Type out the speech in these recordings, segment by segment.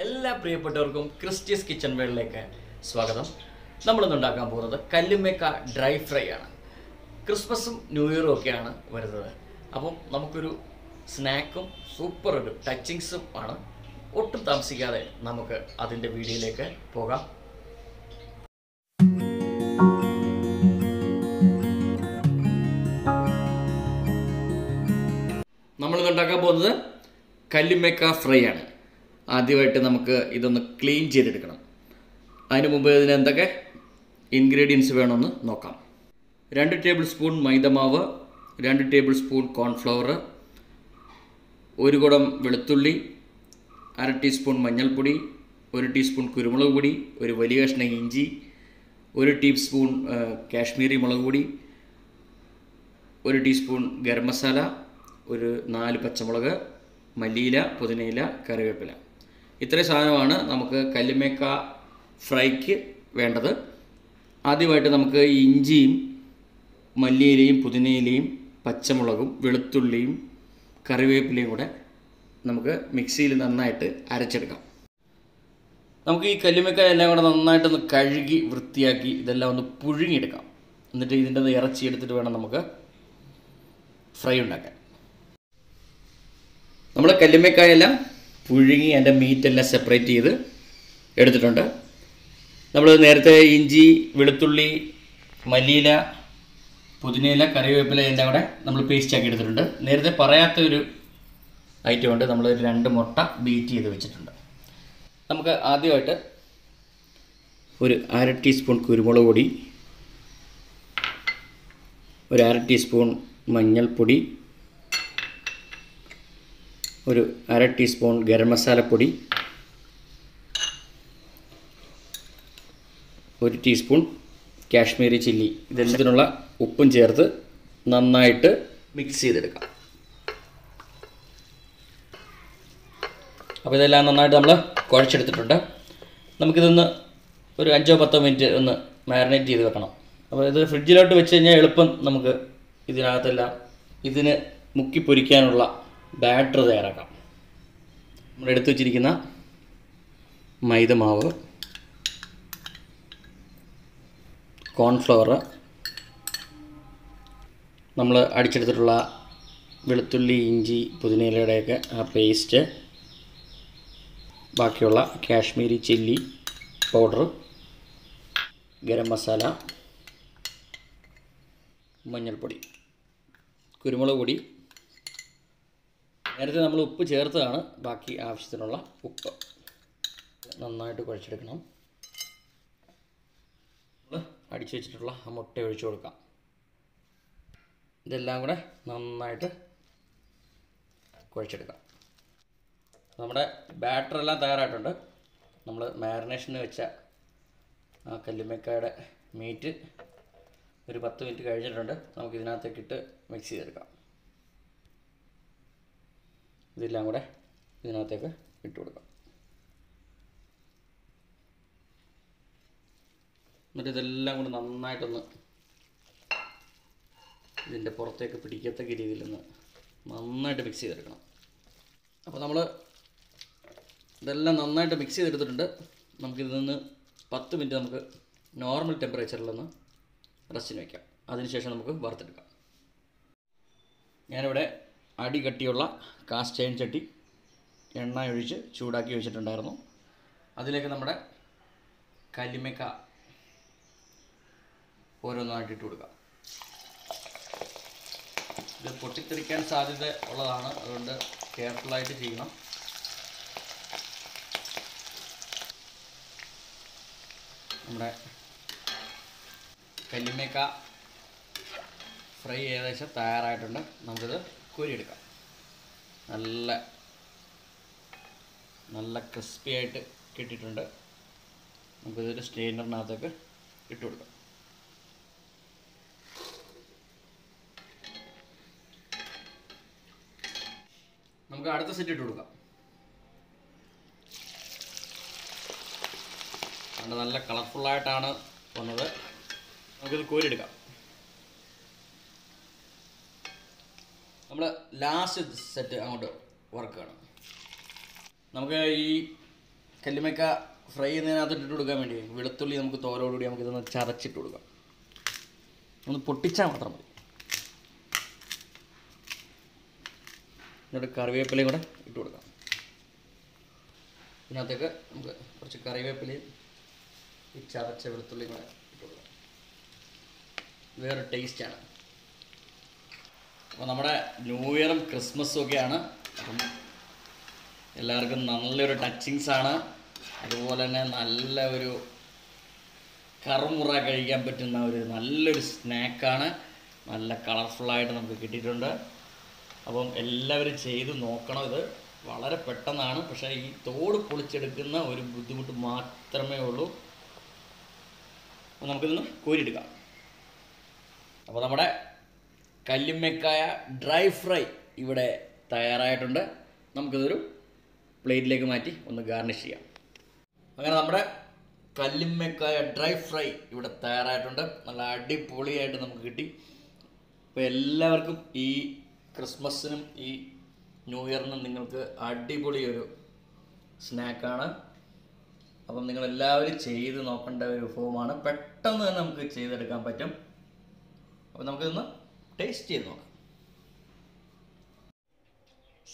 എല്ലാ പ്രിയപ്പെട്ടവർക്കും Christy's kitchen വേൾഡിലേക്ക് സ്വാഗതം. നമ്മളിന്ന് ഉണ്ടാക്കാൻ പോകുന്നത് കല്ലുമ്മേക്ക ഡ്രൈ ഫ്രൈ ആണ്. ക്രിസ്മസും ന്യൂ ഇയറും ഒക്കെയാണ് വരുന്നത്. അപ്പം നമുക്കൊരു സ്നാക്കും സൂപ്പർ ഒരു ടച്ചിങ്സും ആണ്. ഒട്ടും താമസിക്കാതെ നമുക്ക് അതിൻ്റെ വീഡിയോയിലേക്ക് പോകാം. നമ്മളിന്ന് ഉണ്ടാക്കാൻ പോകുന്നത് കല്ലുമ്മേക്ക ഫ്രൈ ആണ്. ആദ്യമായിട്ട് നമുക്ക് ഇതൊന്ന് ക്ലീൻ ചെയ്തെടുക്കണം. അതിന് മുമ്പ് ഇതിന് എന്തൊക്കെ ഇൻഗ്രീഡിയൻസ് വേണമെന്ന് നോക്കാം. 2 ടേബിൾ സ്പൂൺ മൈദമാവ്, 2 ടേബിൾ സ്പൂൺ കോൺഫ്ലവർ, 1 കുടം വെളുത്തുള്ളി, 1/2 ടീസ്പൂൺ മഞ്ഞൾപ്പൊടി, 1 ടീസ്പൂൺ കുരുമുളക് പൊടി, ഒരു വലിയ കഷ്ണം ഇഞ്ചി, 1 ടീസ്പൂൺ കാശ്മീരി മുളക് പൊടി, 1 ടീസ്പൂൺ ഗരം മസാല, ഒരു 4 പച്ചമുളക്, മല്ലിയില, പുതിനയില, കറിവേപ്പില. ഇത്രയും സാധനമാണ് നമുക്ക് കല്ലുമ്മേക്ക ഫ്രൈക്ക് വേണ്ടത്. ആദ്യമായിട്ട് നമുക്ക് ഇഞ്ചിയും മല്ലിയിലയും പുതിനയിലയും പച്ചമുളകും വെളുത്തുള്ളിയും കറിവേപ്പിലയും കൂടെ നമുക്ക് മിക്സിയിൽ നന്നായിട്ട് അരച്ചെടുക്കാം. നമുക്ക് ഈ കല്ലുമ്മേക്ക എല്ലാം കൂടെ നന്നായിട്ടൊന്ന് കഴുകി വൃത്തിയാക്കി ഇതെല്ലാം ഒന്ന് പുഴുങ്ങിയെടുക്കാം. എന്നിട്ട് ഇതിൻ്റെ ഇറച്ചി എടുത്തിട്ട് വേണം നമുക്ക് ഫ്രൈ ഉണ്ടാക്കാൻ. നമ്മൾ കല്ലുമ്മേക്കായെല്ലാം പുഴുങ്ങി അതിൻ്റെ മീറ്റെല്ലാം സെപ്പറേറ്റ് ചെയ്ത് എടുത്തിട്ടുണ്ട്. നമ്മൾ നേരത്തെ ഇഞ്ചി, വെളുത്തുള്ളി, മല്ലിയില, പുതിനയില, കറിവേപ്പില എല്ലാം കൂടെ നമ്മൾ പേസ്റ്റ് ആക്കി എടുത്തിട്ടുണ്ട്. നേരത്തെ പറയാത്തൊരു ഐറ്റം ഉണ്ട്. നമ്മൾ 2 മുട്ട ബീറ്റ് ചെയ്ത് വെച്ചിട്ടുണ്ട്. നമുക്ക് ആദ്യമായിട്ട് ഒരു 1/2 ടീസ്പൂൺ കുരുമുളക് പൊടി, ഒരു 1/2 ടീസ്പൂൺ മഞ്ഞൾപ്പൊടി, ഒരു 1/2 ടീസ്പൂൺ ഗരം മസാലപ്പൊടി, 1 ടീസ്പൂൺ കാശ്മീരി ചില്ലി, ഇതെല്ലാത്തിനുള്ള ഉപ്പും ചേർത്ത് നന്നായിട്ട് മിക്സ് ചെയ്തെടുക്കാം. അപ്പോൾ ഇതെല്ലാം നന്നായിട്ട് നമ്മൾ കുഴച്ചെടുത്തിട്ടുണ്ട്. നമുക്കിതൊന്ന് ഒരു 5-10 മിനിറ്റ് ഒന്ന് മാരിനേറ്റ് ചെയ്ത് വെക്കണം. അപ്പോൾ ഇത് ഫ്രിഡ്ജിലോട്ട് വെച്ച് കഴിഞ്ഞാൽ എളുപ്പം നമുക്ക് ഇതിനകത്തെല്ലാം ഇതിന് മുക്കി പൊരിക്കാനുള്ള ബാറ്റർ തയ്യാറാക്കാം. നമ്മൾ എടുത്തു വച്ചിരിക്കുന്ന മൈദമാവ്, കോൺഫ്ലവർ, നമ്മൾ അടിച്ചെടുത്തിട്ടുള്ള വെളുത്തുള്ളി, ഇഞ്ചി, പുതിനയിലയുടെയൊക്കെ ആ പേസ്റ്റ്, ബാക്കിയുള്ള കാശ്മീരി ചില്ലി പൗഡർ, ഗരം മസാല, മഞ്ഞൾപ്പൊടി, കുരുമുളക് പൊടി, നേരത്തെ നമ്മൾ ഉപ്പ് ചേർത്തതാണ്. ബാക്കി ആവശ്യത്തിനുള്ള ഉപ്പ് നന്നായിട്ട് കുഴച്ചെടുക്കണം. നമ്മൾ അടിച്ചു വെച്ചിട്ടുള്ള ആ മുട്ട ഒഴിച്ചു കൊടുക്കാം. ഇതെല്ലാം കൂടെ നന്നായിട്ട് കുഴച്ചെടുക്കാം. നമ്മുടെ ബാറ്ററെല്ലാം തയ്യാറായിട്ടുണ്ട്. നമ്മൾ മാരിനേഷന് വെച്ച ആ കല്ലുമ്മേക്കയുടെ മീറ്റ് ഒരു 10 മിനിറ്റ് കഴിഞ്ഞിട്ടുണ്ട്. നമുക്ക് ഇതിനകത്തേക്കിട്ട് മിക്സ് ചെയ്തെടുക്കാം. ഇതെല്ലാം കൂടെ ഇതിനകത്തേക്ക് ഇട്ട് കൊടുക്കാം. എന്നിട്ട് ഇതെല്ലാം കൂടെ നന്നായിട്ടൊന്ന് ഇതിൻ്റെ പുറത്തേക്ക് പിടിക്കത്തക്ക രീതിയിലൊന്ന് നന്നായിട്ട് മിക്സ് ചെയ്തെടുക്കണം. അപ്പോൾ നമ്മൾ ഇതെല്ലാം നന്നായിട്ട് മിക്സ് ചെയ്തെടുത്തിട്ടുണ്ട്. നമുക്കിതിൽ നിന്ന് 10 മിനിറ്റ് നമുക്ക് നോർമൽ ടെമ്പറേച്ചറിലൊന്ന് റെസ്റ്റിന് വയ്ക്കാം. അതിനുശേഷം നമുക്ക് വറുത്തെടുക്കാം. ഞാനിവിടെ അടി കട്ടിയുള്ള കാസ്റ്റ് അയൺ ചട്ടി എണ്ണ ഒഴിച്ച് ചൂടാക്കി വെച്ചിട്ടുണ്ടായിരുന്നു. അതിലേക്ക് നമ്മുടെ കല്ലുമ്മേക്ക ഓരോന്നായിട്ട് ഇട്ട് കൊടുക്കാം. ഇത് പൊട്ടിത്തെറിക്കാൻ സാധ്യത ഉള്ളതാണ്, അതുകൊണ്ട് കെയർഫുള്ളായിട്ട് ചെയ്യണം. നമ്മുടെ കല്ലുമ്മേക്ക ഫ്രൈ ഏകദേശം തയ്യാറായിട്ടുണ്ട്. നമുക്കിത് കോരിയെടുക്കാം. നല്ല ക്രിസ്പി ആയിട്ട് കിട്ടിയിട്ടുണ്ട്. നമുക്കിതൊരു സ്റ്റെയിനറിനകത്തേക്ക് ഇട്ട് കൊടുക്കാം. നമുക്ക് അടുത്ത സെറ്റ് ഇട്ട് കൊടുക്കാം. നല്ല കളർഫുള്ളായിട്ടാണ് വന്നത്. നമുക്കിത് കോരിയെടുക്കാം. നമ്മൾ ലാസ്റ്റ് സെറ്റ് അങ്ങോട്ട് വറുക്കുകയാണ്. നമുക്ക് ഈ കല്ലുമക്ക ഫ്രൈ ചെയ്യുന്നതിനകത്ത് ഇട്ടിട്ട് കൊടുക്കാൻ വേണ്ടി വെളുത്തുള്ളി നമുക്ക് തോലോടുകൂടി നമുക്കിതൊന്ന് ചതച്ചിട്ട് കൊടുക്കാം. ഒന്ന് പൊട്ടിച്ചാൽ മാത്രം മതി. എന്നിട്ട് കറിവേപ്പിലയും കൂടെ ഇട്ട് കൊടുക്കാം. ഇതിനകത്തേക്ക് നമുക്ക് കുറച്ച് കറിവേപ്പിലയും ഈ ചതച്ച വെളുത്തുള്ളിയും കൂടെ ഇട്ട് കൊടുക്കാം. വേറെ ടേസ്റ്റാണ്. അപ്പോൾ നമ്മുടെ ന്യൂ ഇയറും ക്രിസ്മസും ഒക്കെയാണ്. അപ്പം എല്ലാവർക്കും നല്ലൊരു ടച്ചിങ്സാണ്. അതുപോലെ തന്നെ നല്ല ഒരു കറുമുറ കഴിക്കാൻ പറ്റുന്ന ഒരു നല്ലൊരു സ്നാക്കാണ്. നല്ല കളർഫുള്ളായിട്ട് നമുക്ക് കിട്ടിയിട്ടുണ്ട്. അപ്പം എല്ലാവരും ചെയ്ത് നോക്കണം. ഇത് വളരെ പെട്ടെന്നാണ്, പക്ഷേ ഈ തോട് പൊളിച്ചെടുക്കുന്ന ഒരു ബുദ്ധിമുട്ട് മാത്രമേ ഉള്ളൂ. അപ്പോൾ നമുക്കിതൊന്ന് കോരിയെടുക്കാം. അപ്പോൾ നമ്മുടെ കല്ലുമ്മക്കായ ഡ്രൈ ഫ്രൈ ഇവിടെ തയ്യാറായിട്ടുണ്ട്. നമുക്കിതൊരു പ്ലേറ്റിലേക്ക് മാറ്റി ഒന്ന് ഗാർണിഷ് ചെയ്യാം. അങ്ങനെ നമ്മുടെ കല്ലുമ്മക്കായ ഡ്രൈ ഫ്രൈ ഇവിടെ തയ്യാറായിട്ടുണ്ട്. നല്ല അടിപൊളിയായിട്ട് നമുക്ക് കിട്ടി. അപ്പോൾ എല്ലാവർക്കും ഈ ക്രിസ്മസിനും ഈ ന്യൂ ഇയറിനും നിങ്ങൾക്ക് അടിപൊളി ഒരു സ്നാക്കാണ്. അപ്പം നിങ്ങളെല്ലാവരും ചെയ്ത് നോക്കേണ്ട ഒരു വിഭവമാണ്. പെട്ടെന്ന് തന്നെ നമുക്ക് ചെയ്തെടുക്കാൻ പറ്റും. അപ്പോൾ നമുക്കിതൊന്ന് ടേസ്റ്റ് ചെയ്ത് നോക്കാം.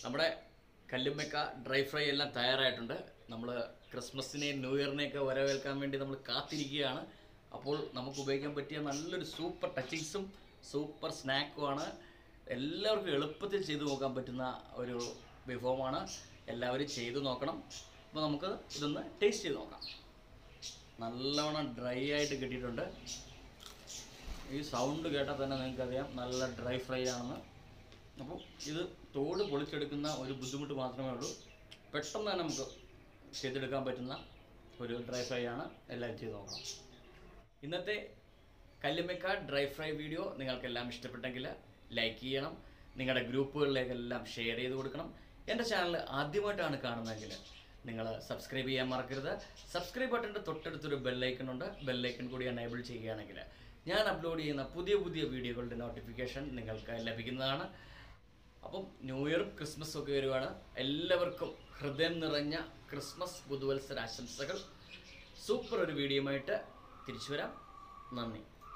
നമ്മുടെ കല്ലുമ്മക്ക ഡ്രൈ ഫ്രൈ എല്ലാം തയ്യാറായിട്ടുണ്ട്. നമ്മൾ ക്രിസ്മസിനെയും ന്യൂ ഇയറിനെയൊക്കെ വരവേൽക്കാൻ വേണ്ടി നമ്മൾ കാത്തിരിക്കുകയാണ്. അപ്പോൾ നമുക്ക് ഉപയോഗിക്കാൻ പറ്റിയ നല്ലൊരു സൂപ്പർ ടച്ചിങ്സും സൂപ്പർ സ്നാക്കുമാണ്. എല്ലാവർക്കും എളുപ്പത്തിൽ ചെയ്ത് നോക്കാൻ പറ്റുന്ന ഒരു വിഭവമാണ്. എല്ലാവരും ചെയ്ത് നോക്കണം. അപ്പോൾ നമുക്ക് ഇതൊന്ന് ടേസ്റ്റ് ചെയ്ത് നോക്കാം. നല്ലവണ്ണം ഡ്രൈ ആയിട്ട് കിട്ടിയിട്ടുണ്ട്. ഈ സൗണ്ട് കേട്ടാൽ തന്നെ നിങ്ങൾക്കറിയാം നല്ല ഡ്രൈ ഫ്രൈ ആണെന്ന്. അപ്പോൾ ഇത് തോട് പൊളിച്ചെടുക്കുന്ന ഒരു ബുദ്ധിമുട്ട് മാത്രമേ ഉള്ളൂ. പെട്ടെന്ന് തന്നെ നമുക്ക് ചെയ്തെടുക്കാൻ പറ്റുന്ന ഒരു ഡ്രൈ ഫ്രൈ ആണ്. എല്ലാവരും ചെയ്ത് നോക്കണം. ഇന്നത്തെ കല്ലുമ്മക്ക ഡ്രൈ ഫ്രൈ വീഡിയോ നിങ്ങൾക്കെല്ലാം ഇഷ്ടപ്പെട്ടെങ്കിൽ ലൈക്ക് ചെയ്യണം. നിങ്ങളുടെ ഗ്രൂപ്പുകളിലേക്കെല്ലാം ഷെയർ ചെയ്ത് കൊടുക്കണം. എൻ്റെ ചാനൽ ആദ്യമായിട്ടാണ് കാണുന്നതെങ്കിൽ നിങ്ങൾ സബ്സ്ക്രൈബ് ചെയ്യാൻ മറക്കരുത്. സബ്സ്ക്രൈബ് ബട്ടൻ്റെ തൊട്ടടുത്തൊരു ബെല്ലൈക്കൺ ഉണ്ട്. ബെല്ലൈക്കൺ കൂടി എനേബിൾ ചെയ്യുകയാണെങ്കിൽ ഞാൻ അപ്ലോഡ് ചെയ്യുന്ന പുതിയ പുതിയ വീഡിയോകളുടെ നോട്ടിഫിക്കേഷൻ നിങ്ങൾക്ക് ലഭിക്കുന്നതാണ്. അപ്പം ന്യൂ ഇയറും ക്രിസ്മസും ഒക്കെ വരുവാണ്. എല്ലാവർക്കും ഹൃദയം നിറഞ്ഞ ക്രിസ്മസ് പുതുവത്സര ആശംസകൾ. സൂപ്പർ ഒരു വീഡിയോയുമായിട്ട് തിരിച്ചു വരാം. നന്ദി.